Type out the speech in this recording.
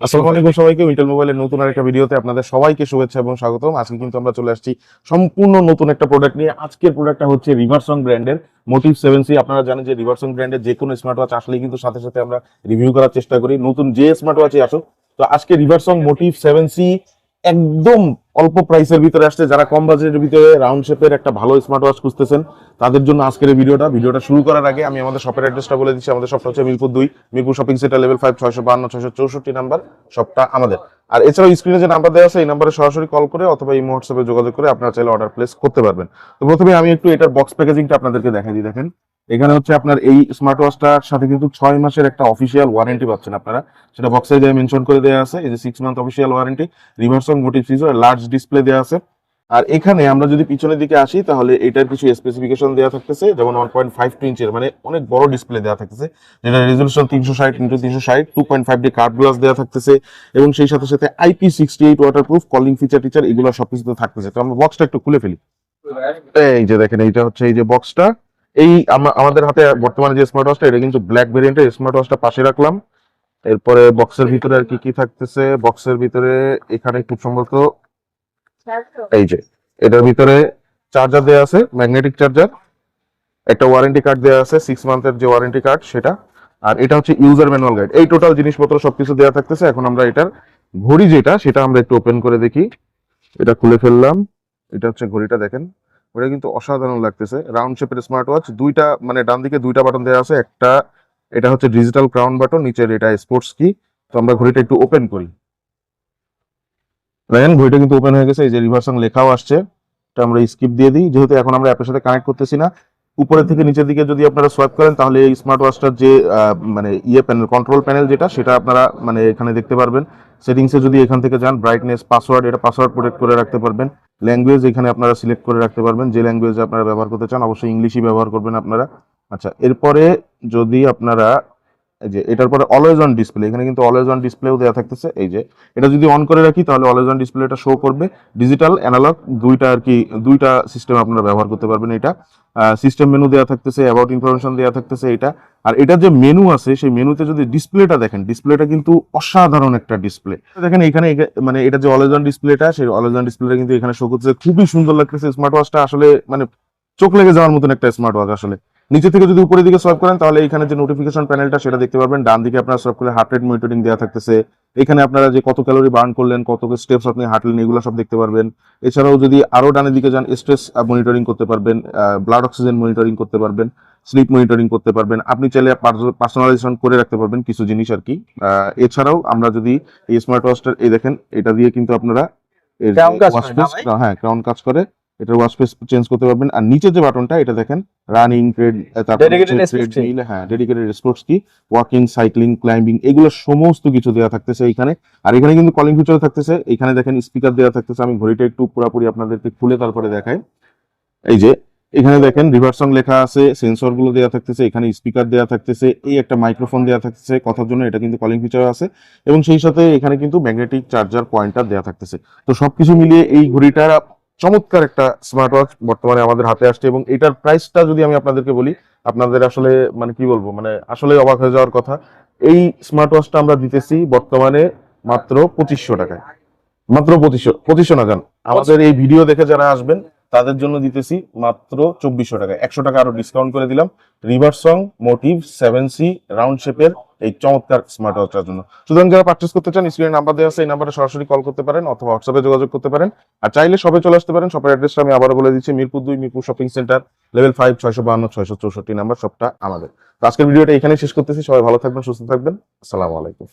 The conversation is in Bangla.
আসসালামু আলাইকুম সবাইকে। মিন্টল মোবাইলের নতুন আরেকটা ভিডিওতে আপনাদের সবাইকে শুভেচ্ছা এবং স্বাগতম। আজকে কিন্তু আমরা চলে আসছি সম্পূর্ণ নতুন একটা প্রোডাক্ট নিয়ে। আজকের প্রোডাক্টটা হচ্ছে রিভারসং ব্র্যান্ডের মোটিভ 7C। আপনারা জানেন যে রিভারসং ব্র্যান্ডের যে কোনো স্মার্ট ওয়াচ আসলেই কিন্তু সাথে সাথে আমরা রিভিউ করার চেষ্টা করি, নতুন যে স্মার্ট ওয়াচই আসুক। তো আজকে রিভারসং মোটিভ 7C একদম অল্প প্রাইসের ভিতরে আসছে। যারা কম বাজেটের ভিতরে রাউন্ড শেপের একটা ভালো স্মার্ট ওয়াচ খুঁজতেছেন তাদের জন্য আজকের এই ভিডিওটা শুরু করার আগে আমি আমাদের শপের অ্যাড্রেসটা বলে দিচ্ছি। আমাদের শপটা হচ্ছে Mirpur 2, Mirpur shopping centre, level 5, 652 664 number শপটা আমাদের। আর এছাড়াও স্ক্রিনে যে নাম্বার দেওয়া আছে এই নাম্বারে সরাসরি কল করে অথবা এই হোয়াটসঅ্যাপে যোগাযোগ করে আপনারা চাইলে অর্ডার প্লেস করতে পারবেন। তো প্রথমে আমি একটু এটার বক্স প্যাকেজিংটা আপনাদেরকে দেখাই দিই। দেখেন, এখানে হচ্ছে আপনার এই স্মার্ট ওয়াচটার সাথে কিন্তু 6 মাসের একটা অফিসিয়াল ওয়ারেন্টি পাচ্ছেন আপনারা। সেটা বক্সে দিয়ে মেনশন করে দেওয়া আছে। এই যে 6 মান্থ অফিসিয়াল ওয়ারেন্টি, রিভারসং মোটিভ সিজর, লার্জ ডিসপ্লে দেওয়া আছে। আর এখানে আমরা যদি পিছনের দিকে আসি তাহলে এটার কিছু স্পেসিফিকেশন দেওয়া থাকতেছে, যেমন 1.52 ইঞ্চের মানে অনেক বড় ডিসপ্লে দেওয়া থাকতেছে, যেটা resolution 360x360, 2.5D curve glass দেওয়া থাকতেছে এবং সেই সাথে সাথে IP68 ওয়াটারপ্রুফ, কলিং ফিচার এগুলো সবকিছু থাকতেছে। তো আমরা বক্সটা একটু খুলে ফেলি। এই যে দেখেন, এইটা হচ্ছে এই যে বক্সটা। এই আমাদের হাতে বর্তমানে যে স্মার্ট ওয়াচটা, এটা কিন্তু ব্ল্যাক ভেরিয়েন্টের স্মার্ট ওয়াচটা পাশে রাখলাম। এরপরে বক্সের ভিতরে আর কি কি থাকতেছে, বক্সের ভিতরে এখানে খুব সম্ভবত এই যে এটার ভিতরে চার্জার দেওয়া আছে, ম্যাগনেটিক চার্জার, একটা ওয়ারেন্টি কার্ড দেওয়া আছে, 6 মান্থের যে ওয়ারেন্টি কার্ড সেটা, আর এটা হচ্ছে ইউজার ম্যানুয়াল গাইড। এই টোটাল জিনিসপত্র সবকিছু দেওয়া থাকতেছে। এখন আমরা এটার ঘড়ি যেটা সেটা আমরা একটু ওপেন করে দেখি। এটা খুলে ফেললাম। এটা হচ্ছে ঘড়িটা, দেখেন ওটা কিন্তু অসাধারণ লাগতেছে। রাউন্ড শেপের স্মার্ট ওয়াচ, দুইটা মানে ডান দিকে দুইটা বাটন দেওয়া আছে। একটা এটা হচ্ছে ডিজিটাল ক্রাউন বাটন, নিচের এটা স্পোর্টস কি। তো আমরা ঘড়িটা একটু ওপেন করি। দেখেন ঘড়িটা কিন্তু ওপেন হয়ে গেছে। এই যে রিভার্সং লেখাও আসছে। এটা আমরা স্কিপ দিয়ে দিই, যেহেতু এখন আমরা অ্যাপের সাথে কানেক্ট করতেছি না। উপরে থেকে নিচের দিকে যদি আপনারা সোয়াইপ করেন তাহলে এই স্মার্ট ওয়াচটার যে মানে প্যানেল, কন্ট্রোল প্যানেল যেটা, সেটা আপনারা মানে এখানে দেখতে পারবেন। সেটিংসে যদি এখান থেকে যান, ব্রাইটনেস, পাসওয়ার্ড, এটা পাসওয়ার্ড প্রোটেক্ট করে রাখতে পারবেন। ল্যাঙ্গুয়েজ এখানে আপনারা সিলেক্ট করে রাখতে পারবেন, যে ল্যাঙ্গুয়েজে আপনারা ব্যবহার করতে চান। অবশ্যই ইংলিশই ব্যবহার করবেন আপনারা। আচ্ছা, এরপরে যদি আপনারা এই যে এটার পরে অলওয়েজ অন ডিসপ্লে, এখানে কিন্তু অলওয়েজ অন ডিসপ্লেও দেওয়া থাকতেছে। এই যে এটা যদি অন করে রাখি তাহলে অলওয়েজ অন ডিসপ্লেটা শো করবে। ডিজিটাল অ্যানালগ দুইটা আর কি, দুইটা সিস্টেম আপনারা ব্যবহার করতে পারবেন। এটা সিস্টেম মেনু দেওয়া থাকতেছে, অ্যাবাউট ইনফরমেশন দেওয়া থাকতেছে এটা। আর এটার যে মেনু আছে সেই মেনুতে যদি ডিসপ্লেটা দেখেন, ডিসপ্লেটা কিন্তু অসাধারণ একটা ডিসপ্লে। দেখেন এখানে মানে এটা যে অলওয়েজ অন ডিসপ্লেটা, সেই অলওয়েজ অন ডিসপ্লেটা কিন্তু এখানে শো করতেছে। খুবই সুন্দর লাগতেছে স্মার্ট ওয়াচটা, আসলে মানে চোখ লেগে যাওয়ার মতন একটা স্মার্ট ওয়াচ আসলে। নিচে থেকে যদি উপরের দিকে সোয়াইপ করেন তাহলে এখানে যে নোটিফিকেশন প্যানেলটা সেটা দেখতে পারবেন। ডান দিকে আপনারা সোয়াইপ করলে হার্ট রেট মনিটরিং দেওয়া থাকতেছে। এখানে আপনারা যে কত ক্যালোরি বার্ন করলেন, কত স্টেপস আপনি হাঁটলেন, এগুলো সব দেখতে পারবেন। এছাড়াও যদি আরো ডানের দিকে যান, স্ট্রেস মনিটরিং করতে পারবেন, ব্লাড অক্সিজেন মনিটরিং করতে পারবেন, স্লিপ মনিটরিং করতে পারবেন। আপনি চাইলে পার্সোনালাইজেশন করে রাখতে পারবেন কিছু জিনিস আর কি। এছাড়াও আমরা যদি এই স্মার্ট ওয়াচটা এই দেখেন, এটা দিয়ে কিন্তু আপনারা হ্যাঁ ক্রাউন কাজ করে, এটার ওয়াচ স্পেস চেঞ্জ করতে পারবেন। আর নিচে যে বাটনটা এটা দেখেন, রানিং, ট্রেড, হ্যাঁ ডেডিকেটেড স্পোর্টস কি, ওয়াকিং, সাইক্লিং, ক্লাইম্বিং, এগুলো সমস্ত কিছু দেওয়া থাকতেছে এইখানে। আর এখানে কিন্তু কলিং ফিচার থাকতেছে। এখানে দেখেন স্পিকার দেওয়া থাকতেছে। আমি ঘড়িটা একটু পুরোপুরি আপনাদেরকে খুলে তারপরে দেখাই। এই যে এখানে দেখেন রিভার্সং লেখা আছে, সেন্সর গুলো দেওয়া থাকতেছে, এখানে স্পিকার দেওয়া থাকতেছে, এই একটা মাইক্রোফোন দেওয়া থাকতেছে কথার জন্য, এটা কিন্তু কলিং ফিচার আছে, এবং সেই সাথে এখানে কিন্তু ম্যাগনেটিক চার্জার পয়েন্টার দেওয়া থাকতেছে। তো সবকিছু মিলিয়ে এই ঘড়িটা চমৎকার একটা স্মার্ট ওয়াচ বর্তমানে আমাদের হাতে আসছে। এবং এটার প্রাইসটা যদি আমি আপনাদেরকে বলি, আপনাদের আসলে মানে কি বলবো, মানে আসলে অবাক হয়ে যাওয়ার কথা। এই স্মার্ট ওয়াচটা আমরা দিতেছি বর্তমানে মাত্র 2500 টাকায়। মাত্র 2500 না জান, আমাদের এই ভিডিও দেখে যারা আসবেন তাদের জন্য দিতেছি মাত্র 2400 টাকা। 100 টাকা আরো ডিসকাউন্ট করে দিলাম রিভারসং মোটিভ 7C রাউন্ড শেপের এই চমৎকার স্মার্ট ওয়াচটার জন্য। সুতরাং যারা পারচেস করতে চান, স্ক্রিনে নাম্বার দেওয়া আছে, এই নাম্বারে সরাসরি কল করতে পারেন অথবা হোয়াটসঅ্যাপে যোগাযোগ করতে পারেন। আর চাইলে সবে চলে আসতে পারেন। শপের অ্যাড্রেসটা আমি আবারও বলে দিচ্ছি, Mirpur 2, Mirpur shopping centre, level 5, 652 664 number শপটা আমাদের। তো আজকের ভিডিওটা এখানেই শেষ করতেছি। সবাই ভালো থাকবেন, সুস্থ থাকবেন। আসসালামু আলাইকুম।